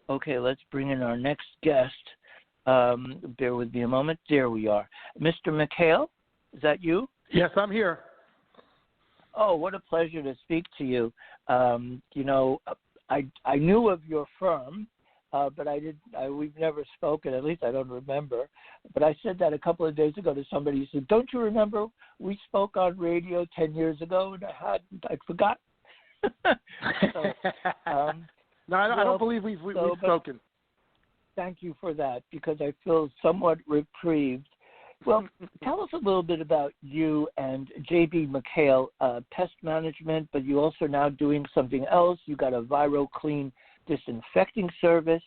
Okay, let's bring in our next guest. Bear with me a moment. There we are. Mr. McHale, is that you? Yes, I'm here. Oh, what a pleasure to speak to you. I knew of your firm, but we've never spoken. At least I don't remember. But I said that a couple of days ago to somebody. He said, "Don't you remember we spoke on radio 10 years ago?" And I'd forgotten. No, I don't believe we've spoken. Thank you for that, because I feel somewhat reprieved. Well, tell us a little bit about you and J.B. McHale, pest management, but you also now doing something else. You got a ViroClean disinfecting service,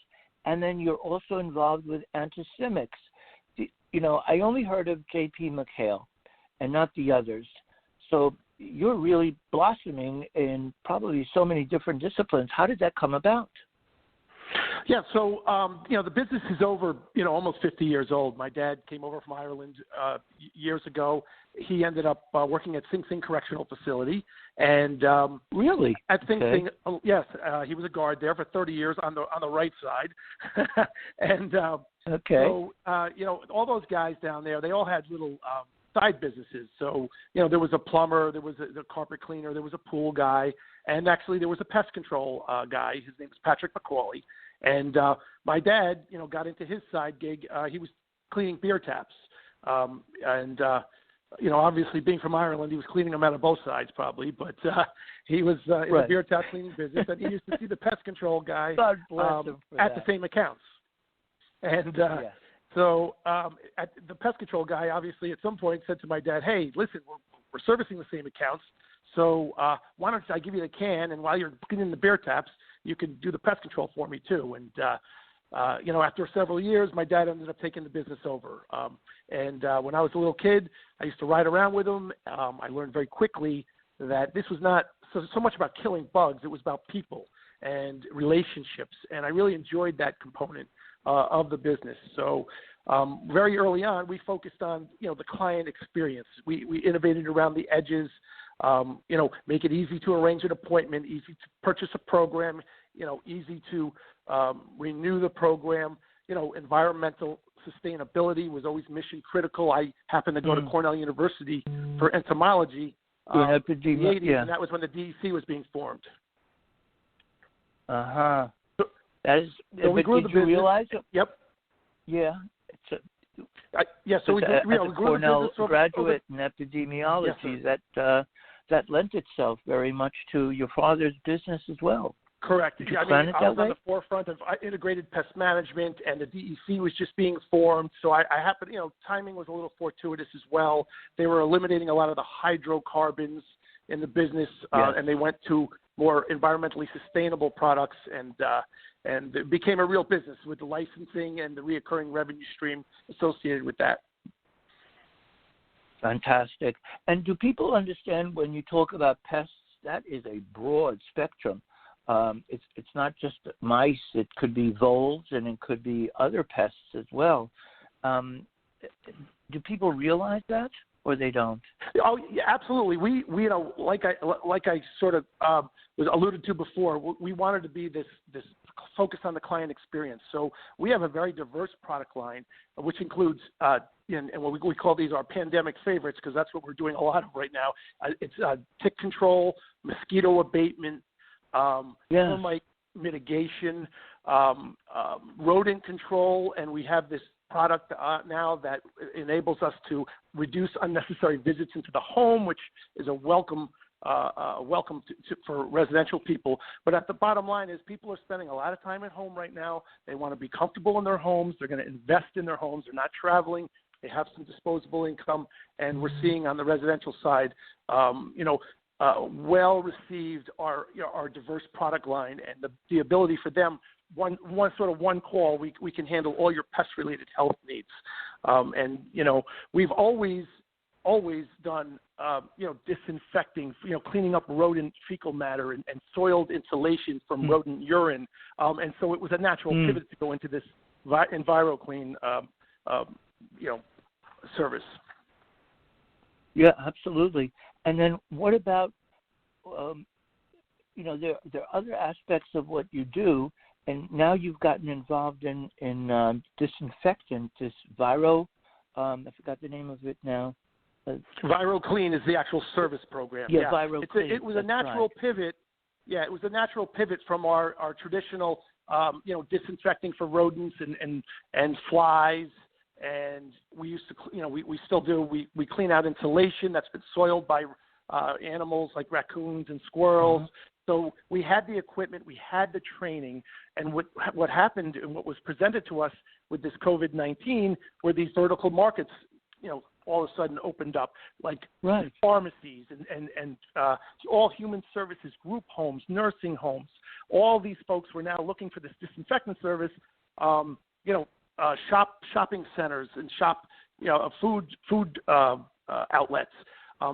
and then you're also involved with Antisemics. I only heard of J.P. McHale and not the others. So you're really blossoming in probably so many different disciplines. How did that come about? Yeah, so, the business is over, almost 50 years old. My dad came over from Ireland years ago. He ended up working at Sing Sing Correctional Facility. And really? At Sing Sing, yes, he was a guard there for 30 years on the right side. And so, all those guys down there, they all had little side businesses. So, there was a plumber, there was a carpet cleaner, there was a pool guy, and actually there was a pest control guy. His name was Patrick McCauley. And my dad, got into his side gig. He was cleaning beer taps. Obviously being from Ireland, he was cleaning them out of both sides probably. But he was in the beer tap cleaning business, and he used to see the pest control guy at the same accounts. And so at the pest control guy, obviously, at some point said to my dad, "Hey, listen, we're servicing the same accounts, so why don't I give you the can, and while you're cleaning the beer taps, you can do the pest control for me too." And after several years, my dad ended up taking the business over. When I was a little kid, I used to ride around with him. I learned very quickly that this was not so much about killing bugs; it was about people and relationships, and I really enjoyed that component of the business. So very early on, we focused on the client experience. We innovated around the edges. Make it easy to arrange an appointment, easy to purchase a program, easy to renew the program. Environmental sustainability was always mission critical. I happened to go to Cornell University for entomology in the 80s, and that was when the DEC was being formed. That is. So we grew the business. Realize it? Yep. Yeah. So we grew a Cornell the business graduate in epidemiology. Yes, that lent itself very much to your father's business as well. Correct. I was on the forefront of integrated pest management, and the DEC was just being formed. So I happened, timing was a little fortuitous as well. They were eliminating a lot of the hydrocarbons in the business, and they went to more environmentally sustainable products, and it became a real business with the licensing and the reoccurring revenue stream associated with that. Fantastic. And do people understand when you talk about pests, that is a broad spectrum. It's not just mice. It could be voles, and it could be other pests as well. Do people realize that, or they don't? Oh, yeah, absolutely. We like I sort of was alluded to before, we wanted to be this focus on the client experience. So we have a very diverse product line, which includes and what we call these our pandemic favorites, because that's what we're doing a lot of right now. It's tick control, mosquito abatement, termite mitigation, rodent control, and we have this product now that enables us to reduce unnecessary visits into the home, which is a welcome for residential people. But at the bottom line is people are spending a lot of time at home right now. They want to be comfortable in their homes. They're going to invest in their homes. They're not traveling. They have some disposable income, and we're seeing on the residential side, well received our diverse product line, and the ability for them one call we can handle all your pest related health needs, and we've always done disinfecting, cleaning up rodent fecal matter and soiled insulation from rodent urine, and so it was a natural pivot to go into this EnviroClean service. Yeah, absolutely. And then what about, there are other aspects of what you do, And now you've gotten involved in disinfectant, this Viro. I forgot the name of it now. Viro Clean is the actual service program. Yeah, Viro Clean. It was a natural pivot. Yeah, it was a natural pivot from our traditional, disinfecting for rodents and flies. And we used to, we still do. We clean out insulation that's been soiled by animals like raccoons and squirrels. Mm-hmm. So we had the equipment, we had the training, and what happened and what was presented to us with this COVID-19 were these vertical markets, all of a sudden opened up, like pharmacies and all human services, group homes, nursing homes. All these folks were now looking for this disinfectant service, shopping centers and food outlets.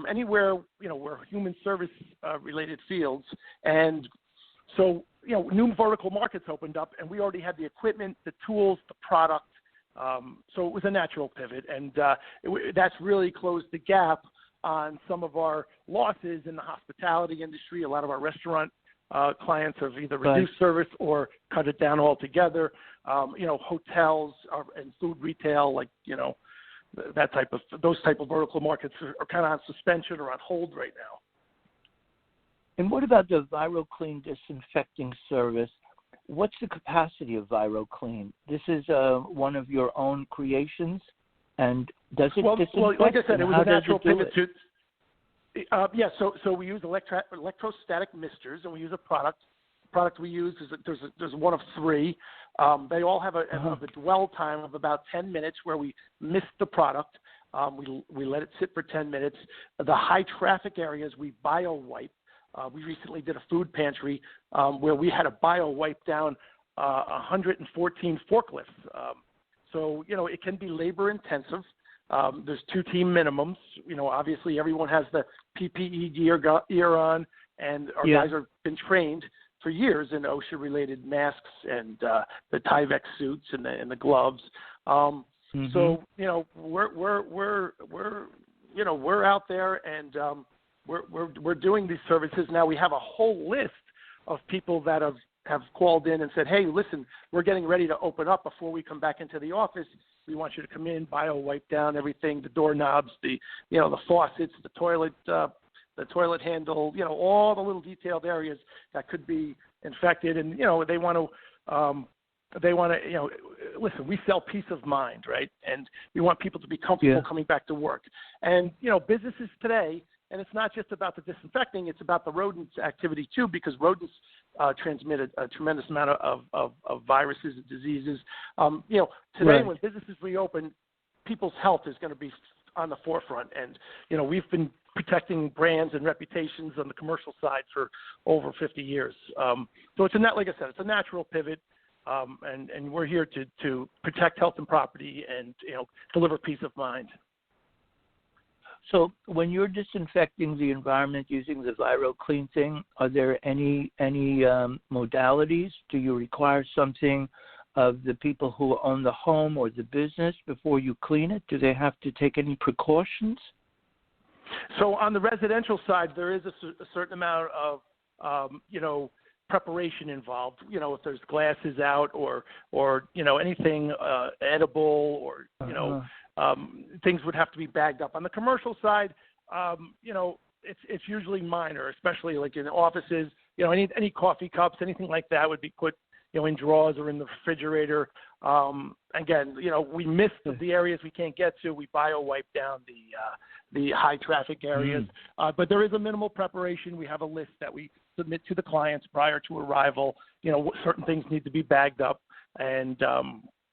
Anywhere, where human service related fields. And so, new vertical markets opened up, and we already had the equipment, the tools, the product. So it was a natural pivot, and that's really closed the gap on some of our losses in the hospitality industry. A lot of our restaurant clients have either reduced service or cut it down altogether. Hotels and food retail, those type of vertical markets are kind of on suspension or on hold right now. And what about the Viro Clean disinfecting service? What's the capacity of Viro Clean? This is one of your own creations, and does it disinfect? Well, like I said, it was a natural pivot to. So we use electrostatic misters, and we use a product. The product we use is there's one of three. They all have a dwell time of about 10 minutes where we mist the product. We let it sit for 10 minutes. The high traffic areas we bio-wipe. We recently did a food pantry where we had to bio-wipe down 114 forklifts. So it can be labor intensive. There's 2-team minimums. Obviously everyone has the PPE gear on, and our guys have been trained for years in OSHA-related masks and the Tyvek suits and the gloves. So we're out there, and we're doing these services now. We have a whole list of people that have called in and said, "Hey, listen, we're getting ready to open up. Before we come back into the office, we want you to come in, bio-wipe down everything, the doorknobs, the faucets, the toilet handle, all the little detailed areas that could be infected." And they want to listen, we sell peace of mind, right? And we want people to be comfortable coming back to work. And businesses today, and it's not just about the disinfecting, it's about the rodent activity too, because rodents transmit a tremendous amount of viruses and diseases. Today when businesses reopen, people's health is going to be on the forefront. And, we've been protecting brands and reputations on the commercial side for over 50 years. So it's like I said, it's a natural pivot. And we're here to protect health and property and, deliver peace of mind. So when you're disinfecting the environment using the Viro Clean thing, are there any modalities? Do you require something of the people who own the home or the business before you clean it? Do they have to take any precautions? So on the residential side, there is a certain amount of, preparation involved. If there's glasses out or anything edible or, things would have to be bagged up. On the commercial side, it's usually minor, especially like in offices. Any coffee cups, anything like that would be put, in drawers or in the refrigerator. Again, we miss the areas we can't get to. We bio-wipe down the high traffic areas. But there is a minimal preparation. We have a list that we submit to the clients prior to arrival. Certain things need to be bagged up, and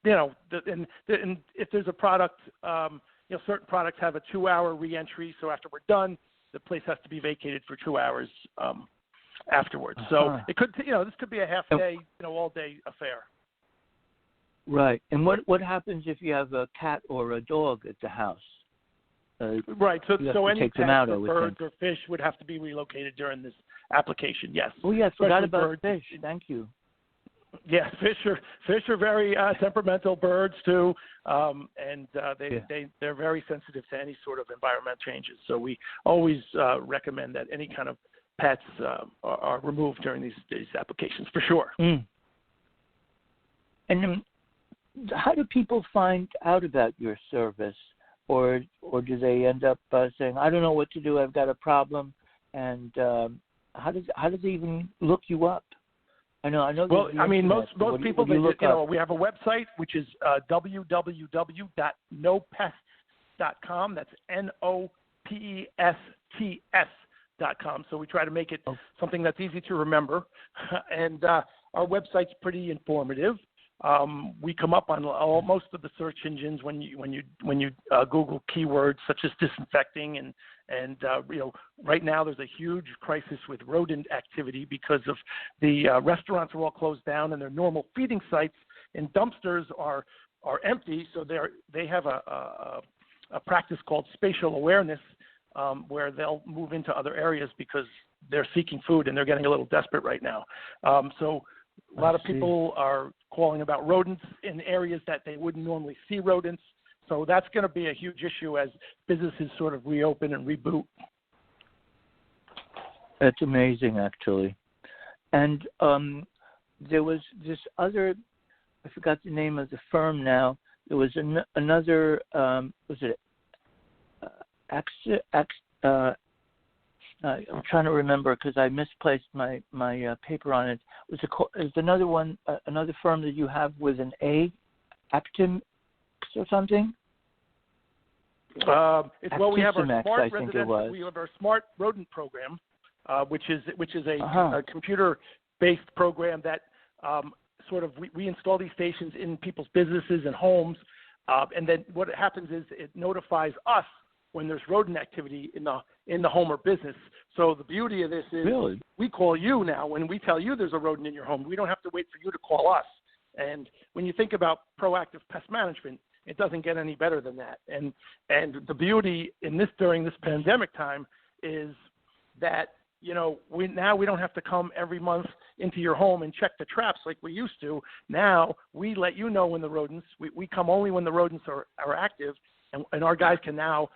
and if there's a product, certain products have a 2-hour reentry. So after we're done, the place has to be vacated for 2 hours afterwards. So it could, this could be a half day, all day affair. Right. And what happens if you have a cat or a dog at the house? Right. So any pets or birds or fish would have to be relocated during this application. Yes. Oh, yeah. I forgot about fish. Thank you. Yeah, fish are very temperamental birds too, and they're very sensitive to any sort of environmental changes. So we always recommend that any kind of pets are removed during these applications for sure. And how do people find out about your service, or do they end up saying, "I don't know what to do. I've got a problem," and how does they even look you up? I know. Well, I mean, most people, we have a website which is www.nopests.com. That's NOPESTS.com. So we try to make it something that's easy to remember, and our website's pretty informative. We come up on most of the search engines when you Google keywords such as disinfecting and right now there's a huge crisis with rodent activity because of the restaurants are all closed down and their normal feeding sites and dumpsters are empty, so they have a practice called spatial awareness where they'll move into other areas because they're seeking food and they're getting a little desperate right now. So a lot of people are calling about rodents in areas that they wouldn't normally see rodents. So that's going to be a huge issue as businesses sort of reopen and reboot. That's amazing, actually. And there was this other, I forgot the name of the firm now. There was another, was it I'm trying to remember because I misplaced my paper on it. Is another one, another firm that you have with an A, Actim or something? We have our smart residential. We have our smart rodent program, which is a computer-based program that we install these stations in people's businesses and homes, and then what happens is it notifies us when there's rodent activity in the home or business. So the beauty of this is we call you now when we tell you there's a rodent in your home. We don't have to wait for you to call us. And when you think about proactive pest management, it doesn't get any better than that. And the beauty during this pandemic time is that we don't have to come every month into your home and check the traps like we used to. Now we let you know when the rodents. We come only when the rodents are active, and our guys can now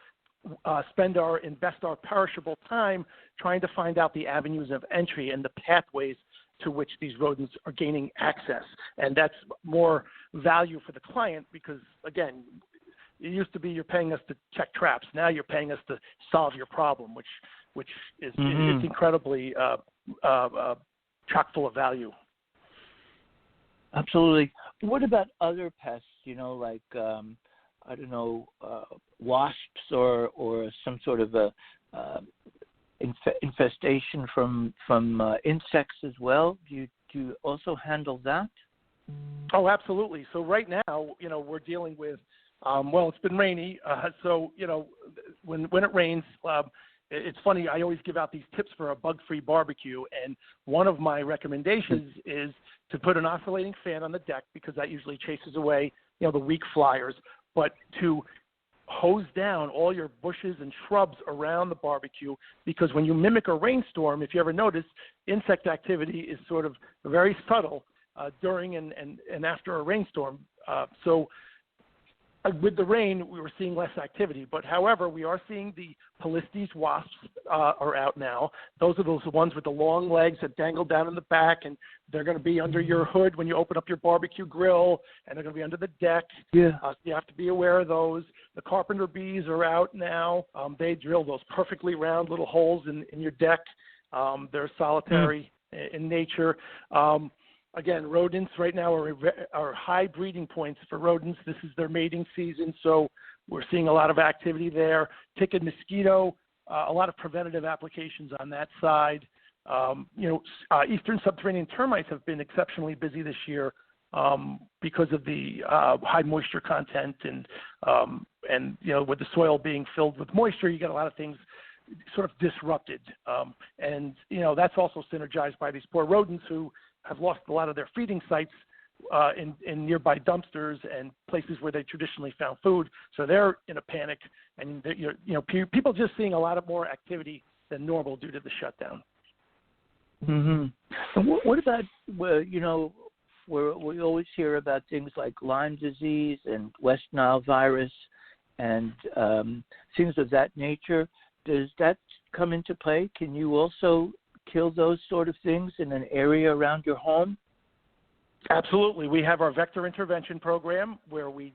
invest our perishable time trying to find out the avenues of entry and the pathways to which these rodents are gaining access. And that's more value for the client because, again, it used to be you're paying us to check traps. Now you're paying us to solve your problem, which is it's incredibly chock full of value. Absolutely. What about other pests, like wasps or some sort of a infestation from insects as well? Do you also handle that? Oh, absolutely. So right now, we're dealing with, it's been rainy. So, when it rains, it's funny, I always give out these tips for a bug-free barbecue. And one of my recommendations is to put an oscillating fan on the deck because that usually chases away, the weak flyers. But to hose down all your bushes and shrubs around the barbecue because when you mimic a rainstorm, if you ever notice, insect activity is sort of very subtle during and after a rainstorm. So with the rain, we were seeing less activity. But however, we are seeing the Polistes wasps are out now. Those are those ones with the long legs that dangle down in the back, and they're going to be under your hood when you open up your barbecue grill, and they're going to be under the deck. Yeah. So you have to be aware of those. The carpenter bees are out now. They drill those perfectly round little holes in your deck. They're solitary in nature. Again, rodents right now are high breeding points for rodents. This is their mating season, so we're seeing a lot of activity there. Tick and mosquito, a lot of preventative applications on that side. Eastern subterranean termites have been exceptionally busy this year because of the high moisture content and with the soil being filled with moisture, you get a lot of things sort of disrupted. That's also synergized by these poor rodents who have lost a lot of their feeding sites in nearby dumpsters and places where they traditionally found food. So they're in a panic, and people just seeing a lot of more activity than normal due to the shutdown. Mm-hmm. And what about where we always hear about things like Lyme disease and West Nile virus and things of that nature? Does that come into play? Can you also kill those sort of things in an area around your home? Absolutely. We have our vector intervention program where we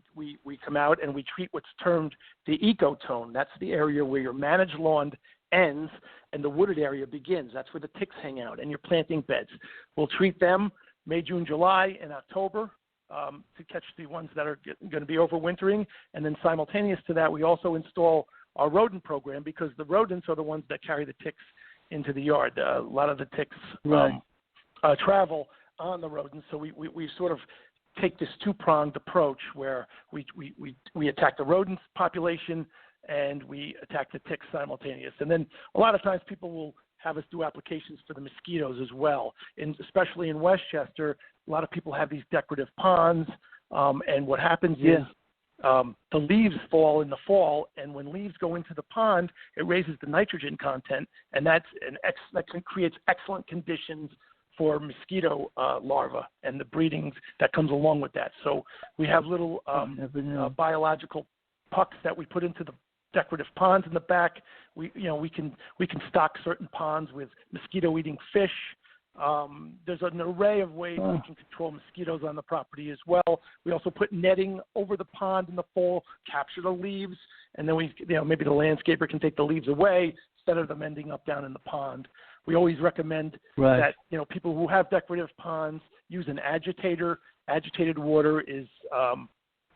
come out and we treat what's termed the ecotone. That's the area where your managed lawn ends and the wooded area begins. That's where the ticks hang out and your planting beds. We'll treat them May, June, July, and October to catch the ones that are going to be overwintering. And then simultaneous to that, we also install our rodent program because the rodents are the ones that carry the ticks into the yard. A lot of the ticks travel on the rodents, so we sort of take this two-pronged approach where we attack the rodent population and we attack the ticks simultaneous. And then a lot of times people will have us do applications for the mosquitoes as well. And especially in Westchester, a lot of people have these decorative ponds, and what happens is the leaves fall in the fall, and when leaves go into the pond, it raises the nitrogen content, and that creates excellent conditions for mosquito larvae and the breeding that comes along with that. So we have little biological pucks that we put into the decorative ponds in the back. We can stock certain ponds with mosquito-eating fish. There's an array of ways we can control mosquitoes on the property as well. We also put netting over the pond in the fall, capture the leaves, and then maybe the landscaper can take the leaves away instead of them ending up down in the pond. We always recommend that people who have decorative ponds use an agitator. Agitated water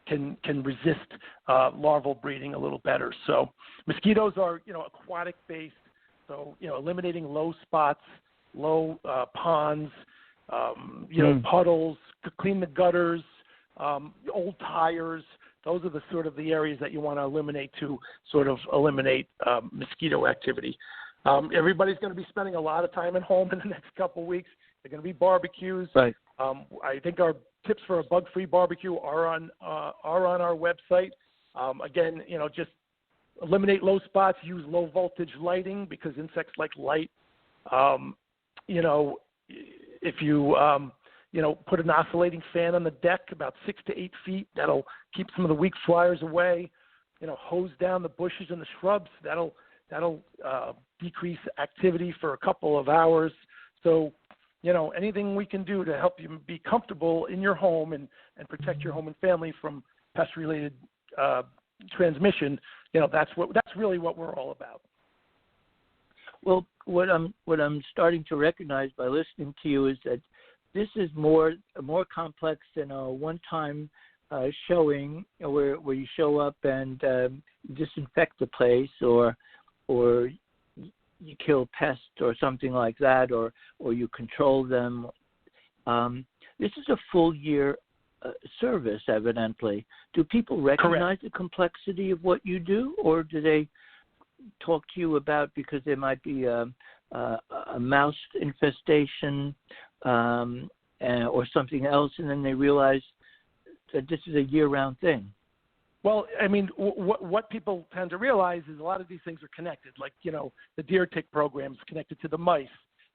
can resist larval breeding a little better. So mosquitoes are aquatic based. So eliminating low spots, low ponds, puddles, to clean the gutters, old tires. Those are the sort of the areas that you want to eliminate to sort of eliminate mosquito activity. Everybody's going to be spending a lot of time at home in the next couple of weeks. They're going to be barbecues. Right. I think our tips for a bug-free barbecue are on our website. Again, just eliminate low spots. Use low voltage lighting because insects like light. If you put an oscillating fan on the deck about 6 to 8 feet, that'll keep some of the weak flyers away. Hose down the bushes and the shrubs. That'll decrease activity for a couple of hours. So, anything we can do to help you be comfortable in your home and protect your home and family from pest-related transmission, that's really what we're all about. Well, what I'm starting to recognize by listening to you is that this is more complex than a one-time showing where you show up and disinfect the place or you kill pests or something like that, or you control them. This is a full year service, evidently. Do people recognize the complexity of what you do, or do they talk to you about because there might be a mouse infestation or something else, and then they realize that this is a year-round thing? Well, I mean, what people tend to realize is a lot of these things are connected. Like, the deer tick program is connected to the mice.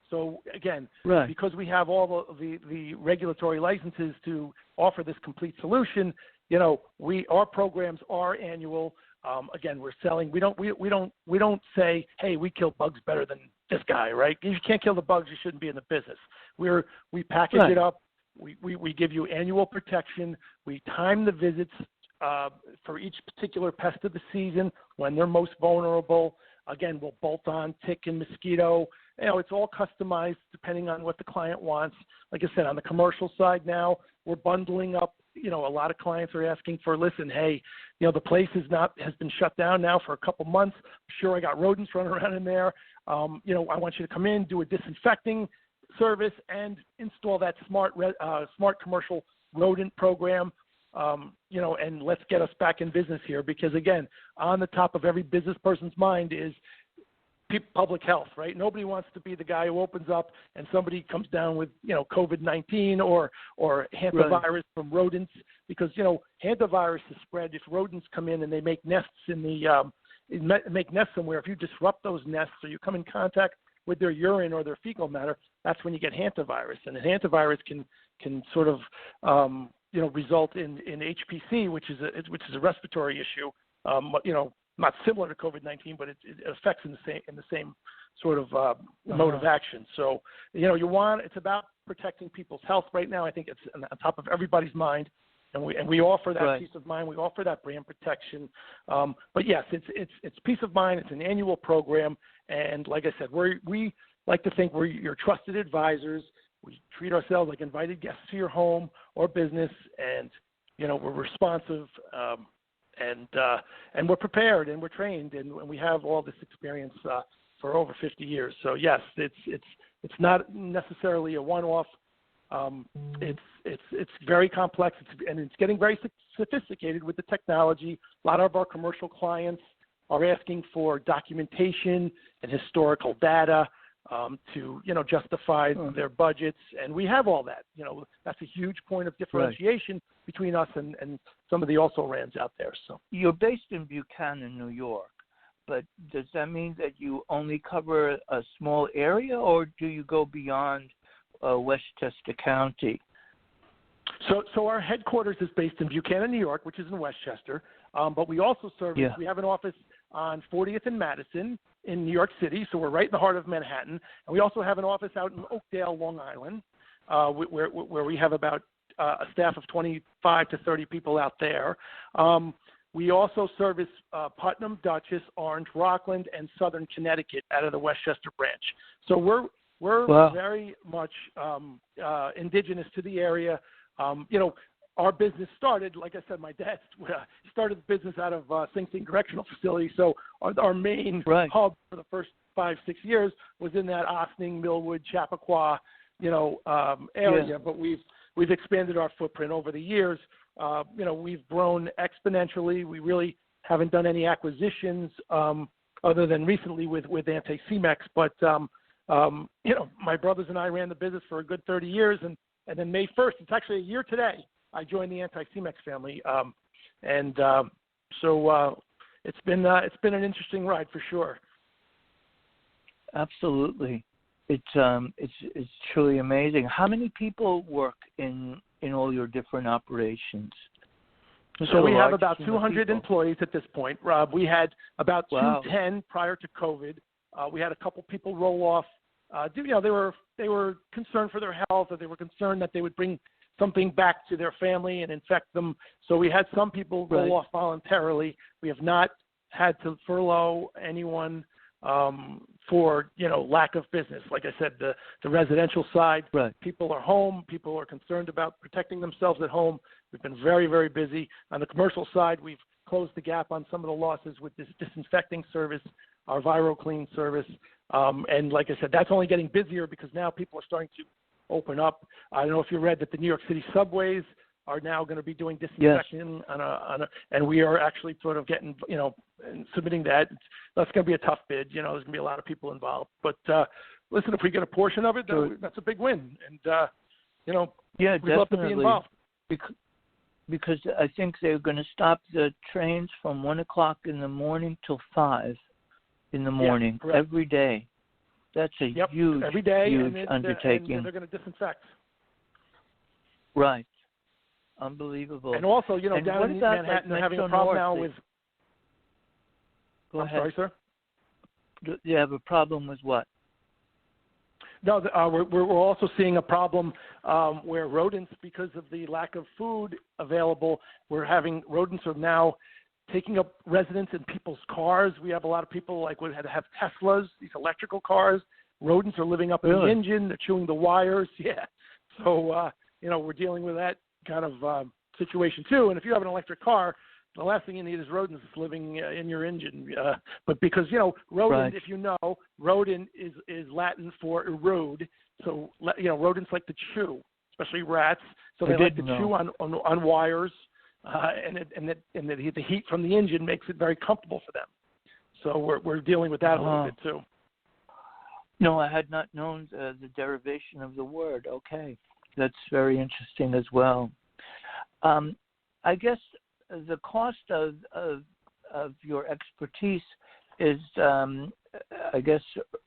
So, again, because we have all the regulatory licenses to offer this complete solution, our programs are annual. Again, we're selling. We don't say, hey, we kill bugs better than this guy, right? If you can't kill the bugs, you shouldn't be in the business. We package it up. We give you annual protection. We time the visits for each particular pest of the season when they're most vulnerable. Again, we'll bolt on tick and mosquito. It's all customized depending on what the client wants. Like I said, on the commercial side now, we're bundling up. A lot of clients are asking for, listen, hey, the place has been shut down now for a couple months. I'm sure I got rodents running around in there. I want you to come in, do a disinfecting service, and install that smart commercial rodent program. And let's get us back in business here because, again, on the top of every business person's mind is public health, right? Nobody wants to be the guy who opens up and somebody comes down with, COVID-19 or hantavirus from rodents because, hantavirus is spread if rodents come in and they make nests make nests somewhere. If you disrupt those nests or you come in contact with their urine or their fecal matter, that's when you get hantavirus. And the hantavirus can sort of, result in HPC, which is a respiratory issue. Not similar to COVID-19, but it affects in the same sort of mode of action. So, it's about protecting people's health right now. I think it's on top of everybody's mind, and we offer that peace of mind. We offer that brand protection. But yes, it's peace of mind. It's an annual program, and like I said, we like to think we're your trusted advisors. We treat ourselves like invited guests to your home or business, and we're responsive, and we're prepared, and we're trained, and we have all this experience for over 50 years. So yes, it's not necessarily a one-off. It's very complex, and it's getting very sophisticated with the technology. A lot of our commercial clients are asking for documentation and historical data to justify their budgets, and we have all that. That's a huge point of differentiation between us and some of the also-rans out there. So you're based in Buchanan, New York, but does that mean that you only cover a small area, or do you go beyond Westchester County? So our headquarters is based in Buchanan, New York, which is in Westchester, but we also service. We have an office on 40th and Madison in New York City, so we're right in the heart of Manhattan. And we also have an office out in Oakdale, Long Island, where we have about a staff of 25 to 30 people out there. We also service Putnam, Dutchess, Orange, Rockland, and Southern Connecticut out of the Westchester branch. So we're very much indigenous to the area. Our business started, like I said, my dad started the business out of Sing Sing Correctional Facility. So our main hub for the first 5-6 years was in that Ossining, Millwood, Chappaqua, area. But we've expanded our footprint over the years. We've grown exponentially. We really haven't done any acquisitions other than recently with Anti-Cemex. But my brothers and I ran the business for a good 30 years, and then May 1st, it's actually a year today, I joined the Anti-Cemex family, so it's been an interesting ride for sure. Absolutely, it's truly amazing. How many people work in all your different operations? So we have about 200 employees at this point, Rob. We had about 210 prior to COVID. We had a couple people roll off. They were concerned for their health, or they were concerned that they would bring something back to their family and infect them. So we had some people roll off voluntarily. We have not had to furlough anyone for lack of business. Like I said, the residential side, people are home. People are concerned about protecting themselves at home. We've been very, very busy. On the commercial side, we've closed the gap on some of the losses with this disinfecting service, our ViroClean service. And like I said, that's only getting busier because now people are starting to open up. I don't know if you read that the New York City subways are now going to be doing disinfection and we are actually sort of getting, and submitting that. That's going to be a tough bid. There's going to be a lot of people involved. But listen, if we get a portion of it, that's a big win. And we'd love to be involved. Because I think they're going to stop the trains from 1:00 in the morning till 5 in the morning every day. That's a huge, every day, huge undertaking. And they're going to disinfect. Right. Unbelievable. And also, down in Manhattan, they're having a problem now with. Go ahead. Sorry, sir. Do you have a problem with what? No, we're also seeing a problem where rodents, because of the lack of food available, rodents are now taking up residence in people's cars. We have a lot of people would have Teslas, these electrical cars. Rodents are living up in the engine. They're chewing the wires. Yeah. So, we're dealing with that kind of situation too. And if you have an electric car, the last thing you need is rodents living in your engine. But because, rodent, if rodent is Latin for erode. So, rodents like to chew, especially rats. So they like to chew on wires. And the heat from the engine makes it very comfortable for them. So we're dealing with that a little bit too. No, I had not known the derivation of the word. Okay, that's very interesting as well. I guess the cost of your expertise is,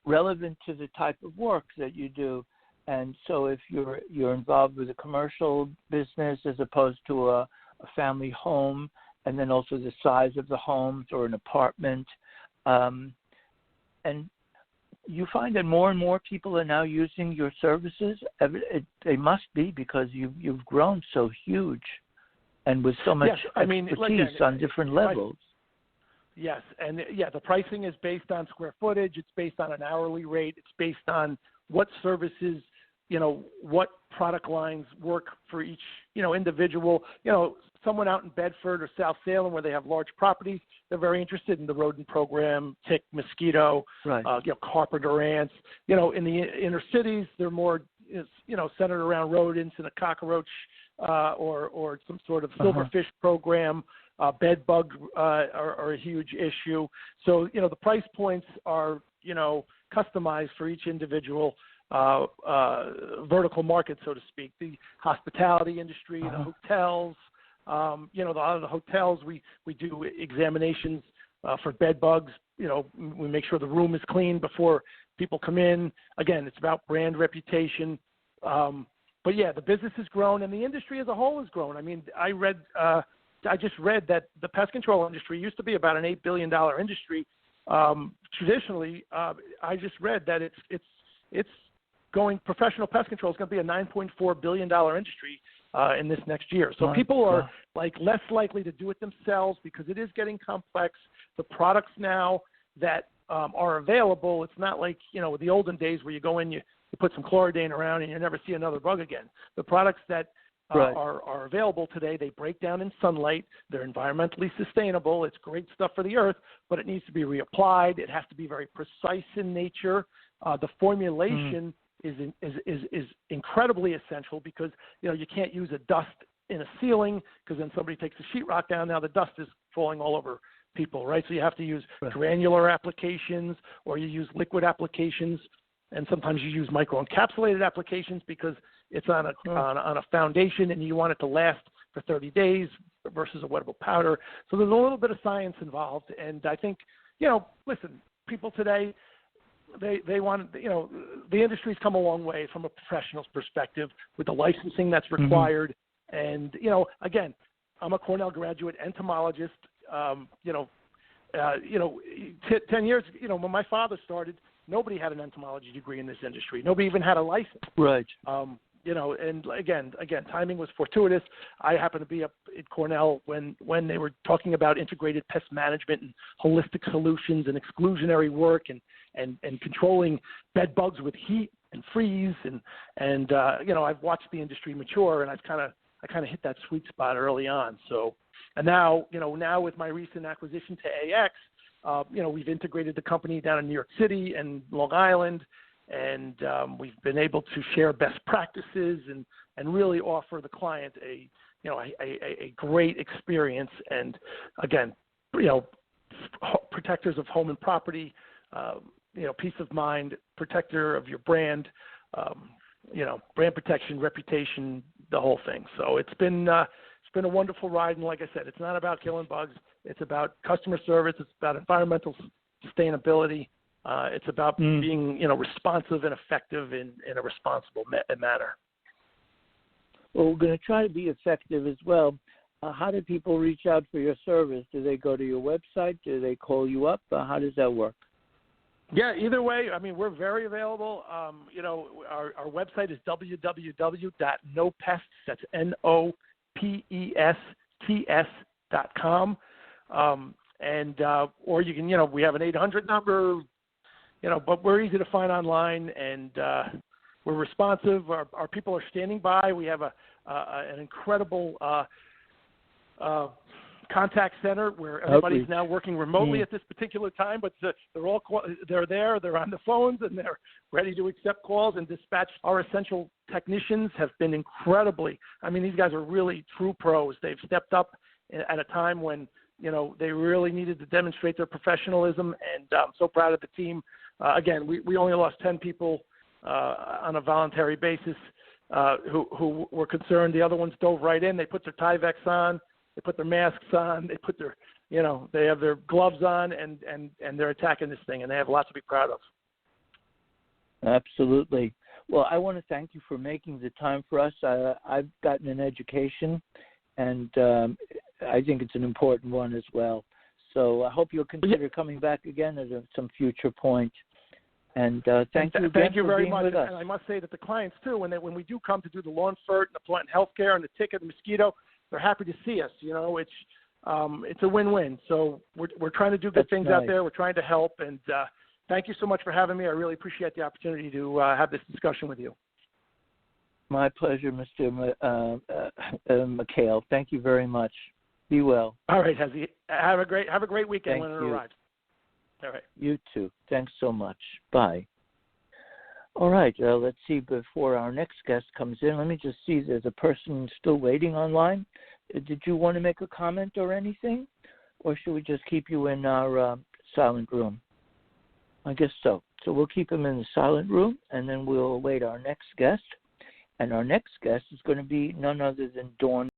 relevant to the type of work that you do. And so if you're involved with a commercial business as opposed to a family home, and then also the size of the homes or an apartment. And you find that more and more people are now using your services? They must be, because you've grown so huge and with so much expertise on different levels. Yes, and the pricing is based on square footage. It's based on an hourly rate. It's based on what services, what product lines work for each, individual. Someone out in Bedford or South Salem where they have large properties, they're very interested in the rodent program, tick, mosquito, right. Carpenter ants. In the inner cities, they're more, centered around rodents and a cockroach or some sort of silverfish program. Bed bugs are a huge issue. So, the price points are, customized for each individual vertical market, so to speak. The hospitality industry, the hotels, a lot of the hotels, we do examinations for bed bugs. We make sure the room is clean before people come in. Again, it's about brand reputation. But the business has grown, and the industry as a whole has grown. I mean, I just read that the pest control industry used to be about an $8 billion industry. Traditionally, I just read that it's going, professional pest control is going to be a $9.4 billion industry in this next year. So people are less likely to do it themselves because it is getting complex. The products now that are available, it's not like, the olden days where you go in, you put some chloridane around and you never see another bug again. The products that are available today, they break down in sunlight. They're environmentally sustainable. It's great stuff for the earth, but it needs to be reapplied. It has to be very precise in nature. The formulation is incredibly essential because, you can't use a dust in a ceiling because then somebody takes the sheetrock down. Now the dust is falling all over people, right? So you have to use granular applications, or you use liquid applications, and sometimes you use microencapsulated applications because it's on a foundation and you want it to last for 30 days versus a wettable powder. So there's a little bit of science involved, and I think, listen, people today, they want, the industry's come a long way from a professional's perspective with the licensing that's required. And, again, I'm a Cornell graduate entomologist. 10 years, when my father started, nobody had an entomology degree in this industry. Nobody even had a license. Right. And again, timing was fortuitous. I happened to be up at Cornell when they were talking about integrated pest management and holistic solutions and exclusionary work and controlling bed bugs with heat and freeze and I've watched the industry mature, and I kind of hit that sweet spot early on. So, and now with my recent acquisition to AX, we've integrated the company down in New York City and Long Island, and we've been able to share best practices and really offer the client a great experience. And again, protectors of home and property, peace of mind, protector of your brand, brand protection, reputation, the whole thing. So it's been a wonderful ride, and like I said, it's not about killing bugs. It's about customer service. It's about environmental sustainability. It's about being, responsive and effective in a responsible manner. Well, we're going to try to be effective as well. How do people reach out for your service? Do they go to your website? Do they call you up? How does that work? Yeah, either way. I mean, we're very available. Our website is www.nopest, that's NOPESTS.com. Or you can, we have an 800 number, but we're easy to find online, and we're responsive. Our people are standing by. We have an incredible contact center where everybody's now working remotely at this particular time, but they're there, they're on the phones, and they're ready to accept calls and dispatch. Our essential technicians have been incredibly, these guys are really true pros. They've stepped up at a time when, they really needed to demonstrate their professionalism, and I'm so proud of the team. Again, we only lost 10 people on a voluntary basis who were concerned. The other ones dove right in. They put their Tyvek on. They put their masks on. They put their, they have their gloves on, and they're attacking this thing, and they have a lot to be proud of. Absolutely. Well, I want to thank you for making the time for us. I've gotten an education, and I think it's an important one as well. So I hope you'll consider coming back again at some future point. And thank you again thank you for very being much. with us. And I must say that the clients, too, when we do come to do the lawn fert and the plant healthcare and the tick and the mosquito, they're happy to see us. It's a win-win. So we're trying to do good things out there. We're trying to help. And thank you so much for having me. I really appreciate the opportunity to have this discussion with you. My pleasure, Mr. McHale. Thank you very much. Be well. All right, Hezzy. Have a great weekend when it arrives. All right. You too. Thanks so much. Bye. All right. Let's see. Before our next guest comes in, let me just see. There's a person still waiting online. Did you want to make a comment or anything? Or should we just keep you in our silent room? I guess so. So we'll keep him in the silent room, and then we'll await our next guest. And our next guest is going to be none other than Dawn.